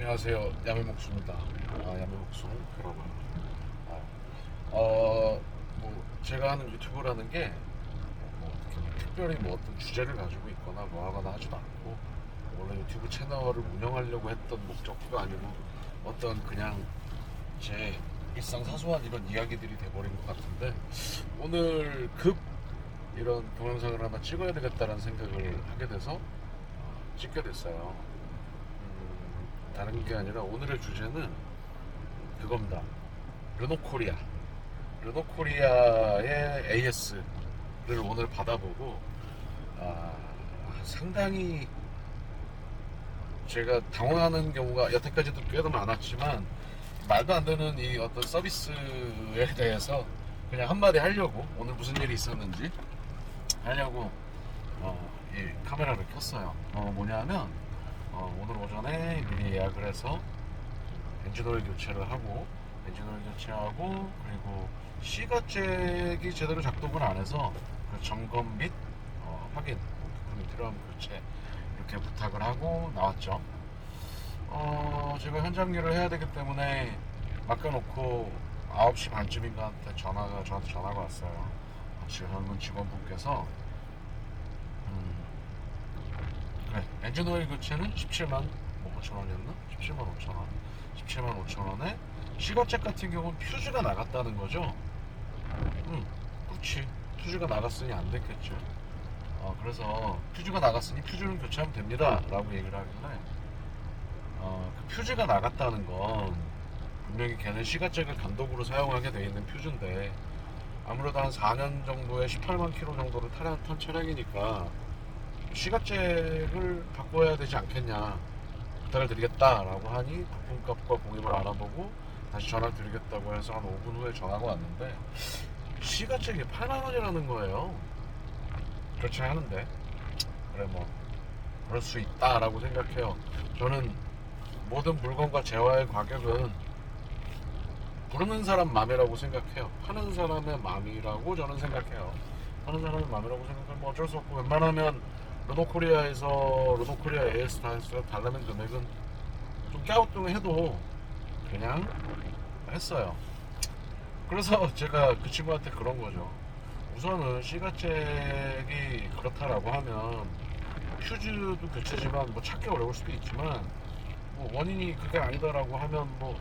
안녕하세요. 야매목수입니다. 야매목수 여러분. 뭐 제가 하는 유튜브라는 게 이렇게 특별히 뭐 어떤 주제를 가지고 있거나 뭐 하거나 하지도 않고, 원래 유튜브 채널을 운영하려고 했던 목적도 아니고 어떤 그냥 제 일상 사소한 이런 이야기들이 돼버린 것 같은데, 오늘 급 이런 동영상을 하나 찍어야 되겠다라는 생각을 하게 돼서 찍게 됐어요. 다른 게 아니라 오늘의 주제는 그겁니다. 르노코리아. 르노코리아의 AS를 오늘 받아보고, 아, 상당히 제가 당황하는 경우가 여태까지도 꽤도 많았지만, 말도 안 되는 이 어떤 서비스에 대해서 그냥 한마디 하려고, 오늘 무슨 일이 있었는지 하려고 이 카메라를 켰어요. 뭐냐면 오늘 오전에 미리 예약을 해서 엔진오일 교체를 하고, 그리고 시가잭이 제대로 작동을 안 해서 그 점검 및 확인, 부품이 필요한 교체 이렇게 부탁을 하고 나왔죠. 제가 현장 일을 해야 되기 때문에 맡겨놓고 9시 반쯤인가한테 저한테 전화가 왔어요. 젊은 직원분께서 그래, 엔진오일 교체는 17만 5천 원이었나? 17만 5천 원. 17만 5천 원에 시가잭 같은 경우는 퓨즈가 나갔다는 거죠. 그렇지. 퓨즈가 나갔으니 안 됐겠죠. 그래서 퓨즈가 나갔으니 퓨즈는 교체하면 됩니다 라고 얘기를 하길래, 그 퓨즈가 나갔다는 건 분명히 걔는 시가잭을 단독으로 사용하게 돼 있는 퓨즈인데, 아무래도 한 4년 정도에 18만 킬로 정도를 탄 차량이니까 시가잭을 바꿔야 되지 않겠냐, 부탁을 드리겠다라고 하니 부품값과 공임을 알아보고 다시 전화를 드리겠다고 해서 한 5분 후에 전화가 왔는데, 시가잭이 8만 원이라는 거예요. 그렇지 하는데, 그래 뭐 그럴 수 있다라고 생각해요. 저는 모든 물건과 재화의 가격은 부르는 사람 맘이라고 생각해요. 파는 사람의 맘이라고 저는 생각해요. 파는 사람의 맘이라고 생각하면 뭐 어쩔 수 없고, 웬만하면 르노코리아에서 르노코리아 AS 다해서 달라는 금액은 좀 갸우뚱해도 그냥 했어요. 그래서 제가 그 친구한테 그런 거죠. 우선은 시가잭이 그렇다라고 하면 퓨즈도 교체지만 뭐 찾기 어려울 수도 있지만, 뭐 원인이 그게 아니다라고 하면 뭐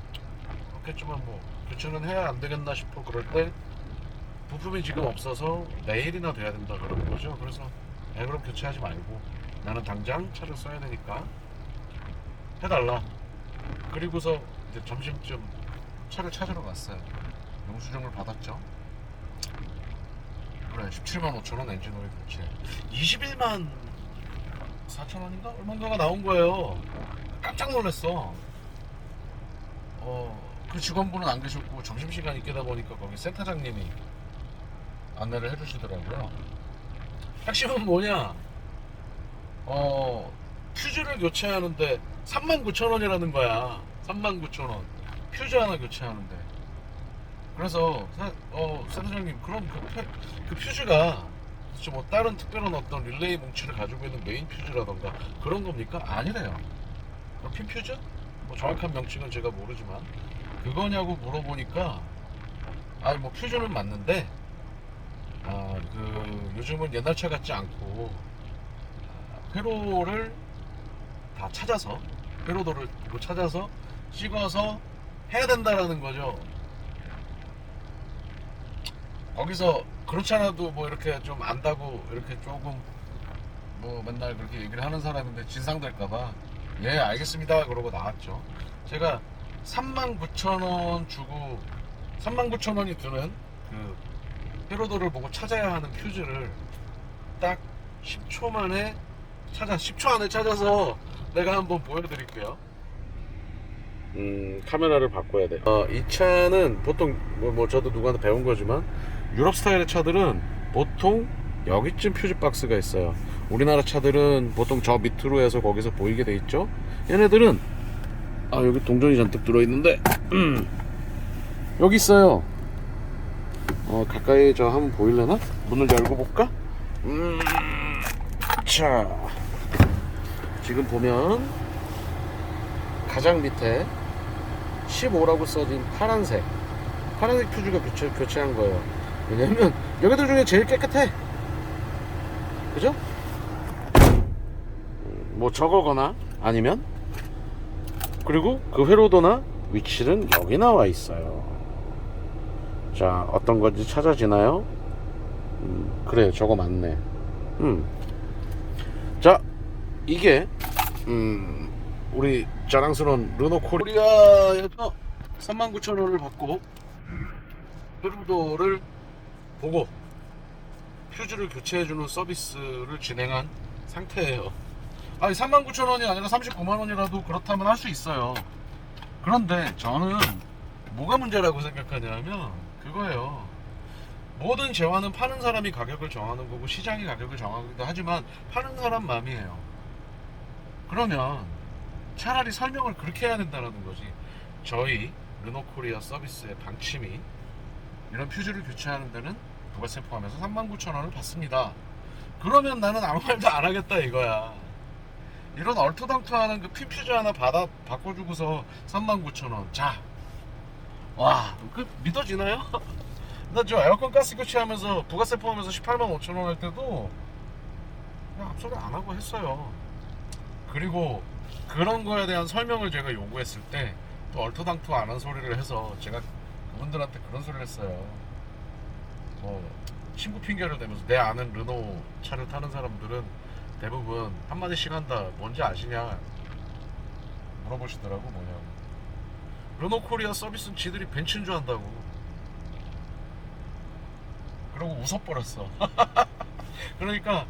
그렇겠지만 뭐 교체는 해야 안 되겠나 싶어. 그럴 때 부품이 지금 없어서 내일이나 돼야 된다 그러는 거죠. 그래서 그럼 교체하지 말고 나는 당장 차를 써야 되니까 해달라. 그리고서 이제 점심쯤 차를 찾으러 갔어요. 영수증을 받았죠. 그래, 17만 5천 원 엔진오일 교체, 21만 4천 원인가 얼마인가가 나온 거예요. 깜짝 놀랐어. 그 직원분은 안 계셨고, 점심시간 있게다 보니까 거기 센터장님이 안내를 해주시더라고요. 핵심은 뭐냐? 퓨즈를 교체하는데 39,000원이라는 거야. 39,000원. 퓨즈 하나 교체하는데. 그래서 센터장님, 그럼 그 퓨즈가 뭐 다른 특별한 어떤 릴레이 뭉치를 가지고 있는 메인 퓨즈라던가 그런 겁니까? 아니래요. 그럼 핀 퓨즈? 뭐 정확한 명칭은 제가 모르지만 그거냐고 물어보니까, 뭐 퓨즈는 맞는데, 그 요즘은 옛날 차 같지 않고 회로를 다 찾아서, 회로도를 찾아서 찍어서 해야 된다라는 거죠. 거기서 그렇지 않아도 뭐 이렇게 좀 안다고 이렇게 조금 뭐 맨날 그렇게 얘기를 하는 사람인데 진상될까봐 예 알겠습니다 그러고 나왔죠. 제가 39,000원 주고 39,000원이 드는 그 회로도를 보고 찾아야 하는 퓨즈를 딱 10초 만에 10초 안에 찾아서 내가 한번 보여드릴게요. 카메라를 바꿔야 돼. 이 차는 보통 뭐 저도 누구한테 배운 거지만, 유럽 스타일의 차들은 보통 여기쯤 퓨즈 박스가 있어요. 우리나라 차들은 보통 저 밑으로 해서 거기서 보이게 돼 있죠. 얘네들은 여기 동전이 잔뜩 들어있는데 여기 있어요. 가까이 저 한번 보일려나? 문을 열고 볼까? 자, 지금 보면 가장 밑에 15라고 써진 파란색 퓨즈가 교체한 거예요. 왜냐면 여기들 중에 제일 깨끗해. 그죠? 뭐 저거거나 아니면 그리고 그 회로도나 위치는 여기 나와 있어요. 자, 어떤 건지 찾아지나요? 그래, 저거 맞네. 자, 이게 우리 자랑스러운 르노 코리아에서 39,000원을 받고 회로도를 보고 퓨즈를 교체해주는 서비스를 진행한 상태예요. 아니 39,000원이 아니라 39만원이라도 그렇다면 할 수 있어요. 그런데 저는 뭐가 문제라고 생각하냐면 그거예요. 모든 재화는 파는 사람이 가격을 정하는 거고 시장이 가격을 정하기도 하지만 파는 사람 마음이에요. 그러면 차라리 설명을 그렇게 해야 된다는 거지. 저희 르노코리아 서비스의 방침이 이런 퓨즈를 교체하는 데는 부가세 포함해서 39,000원을 받습니다. 그러면 나는 아무 말도 안 하겠다 이거야. 이런 얼토당토하는 그 핀 퓨즈 하나 바꿔주고서 39,000원. 자, 와, 그 믿어지나요? 나 저 에어컨 가스 교체하면서 부가세 포함해서 185,000원 할 때도 그냥 앞소리 안 하고 했어요. 그리고 그런 거에 대한 설명을 제가 요구했을 때 또 얼토당토 안 한 소리를 해서 제가 그분들한테 그런 소리를 했어요. 뭐 친구 핑계를 대면서 내 아는 르노 차를 타는 사람들은 대부분 한마디씩 한다. 뭔지 아시냐 물어보시더라고. 뭐냐고. 르노 코리아 서비스는 지들이 벤츠인 줄 안다고. 그러고 웃어버렸어. 그러니까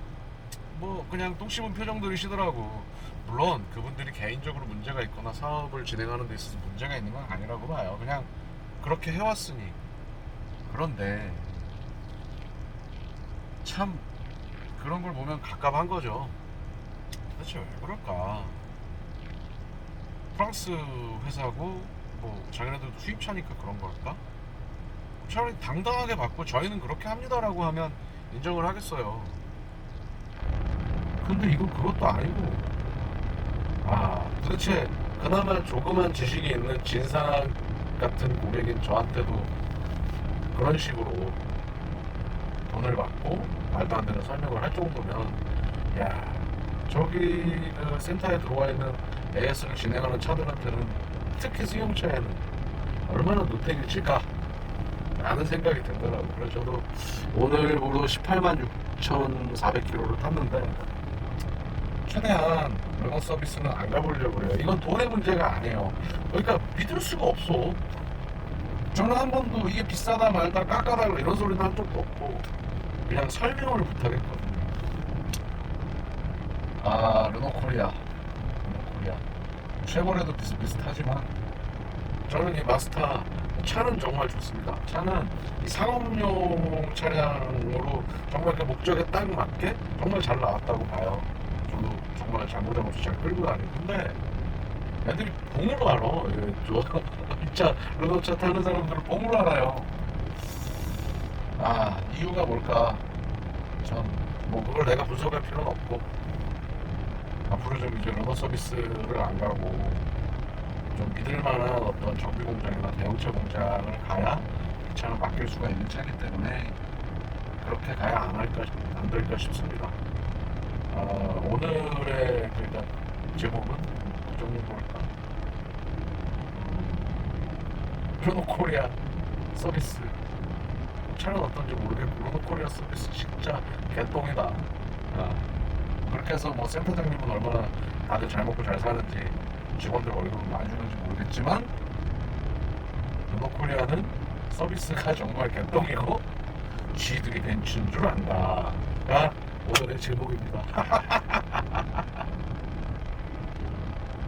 뭐 그냥 똥 씹은 표정들이시더라고. 물론 그분들이 개인적으로 문제가 있거나 사업을 진행하는 데 있어서 문제가 있는 건 아니라고 봐요. 그냥 그렇게 해왔으니. 그런데 참 그런 걸 보면 갑갑한 거죠. 도대체 왜 그럴까? 프랑스 회사고 뭐 자기네들도 수입차니까 그런 걸까? 차라리 당당하게 받고 저희는 그렇게 합니다라고 하면 인정을 하겠어요. 근데 이건 그것도 아니고, 도대체 그나마 조그만 지식이 있는 진상 같은 고객인 저한테도 그런 식으로 돈을 받고 말도 안 되는 설명을 할 정도면, 야, 저기 그 센터에 들어와 있는 AS를 진행하는 차들한테는, 특히 승용차에는 얼마나 누태기를 칠까 라는 생각이 들더라고요. 그래서 저도 오늘부로 186,400km를 탔는데 최대한 르노 서비스는 안 가보려고 그래요. 이건 돈의 문제가 아니에요. 그러니까 믿을 수가 없어. 저는 한 번도 이게 비싸다 말다 깎아달라 이런 소리는 한 적도 없고 그냥 설명을 부탁했거든요. 르노 코리아 쉐보레도 비슷비슷하지만 저는 이 마스터 차는 정말 좋습니다. 차는 이 상업용 차량으로 정말 그 목적에 딱 맞게 정말 잘 나왔다고 봐요. 저도 정말 잘못한 없이 잘 끌고 다니고. 근데 애들이 봉으로 알아. 이 차 르노차 타는 사람들은 봉으로 알아요. 이유가 뭘까? 참 뭐 그걸 내가 분석할 필요는 없고 앞으로 좀 이제 르노 서비스를 안 가고 좀 믿을 만한 어떤 정비 공장이나 대형차 공장을 가야 이 차는 맡길 수가 있는 차이기 때문에 그렇게 가야 안 될까 싶습니다. 오늘의 일단 제목은 그 정도일까? 르노 코리아 서비스 차는 어떤지 모르겠고 르노 코리아 서비스 진짜 개똥이다. 그렇게 해서 뭐 센터장님은 얼마나 다들 잘 먹고 잘 사는지 직원들 월급을 많이 주는지 모르겠지만 르노 코리아는 서비스가 정말 개똥이고 쥐들이 벤츠인 줄 안다가 오늘의 제목입니다.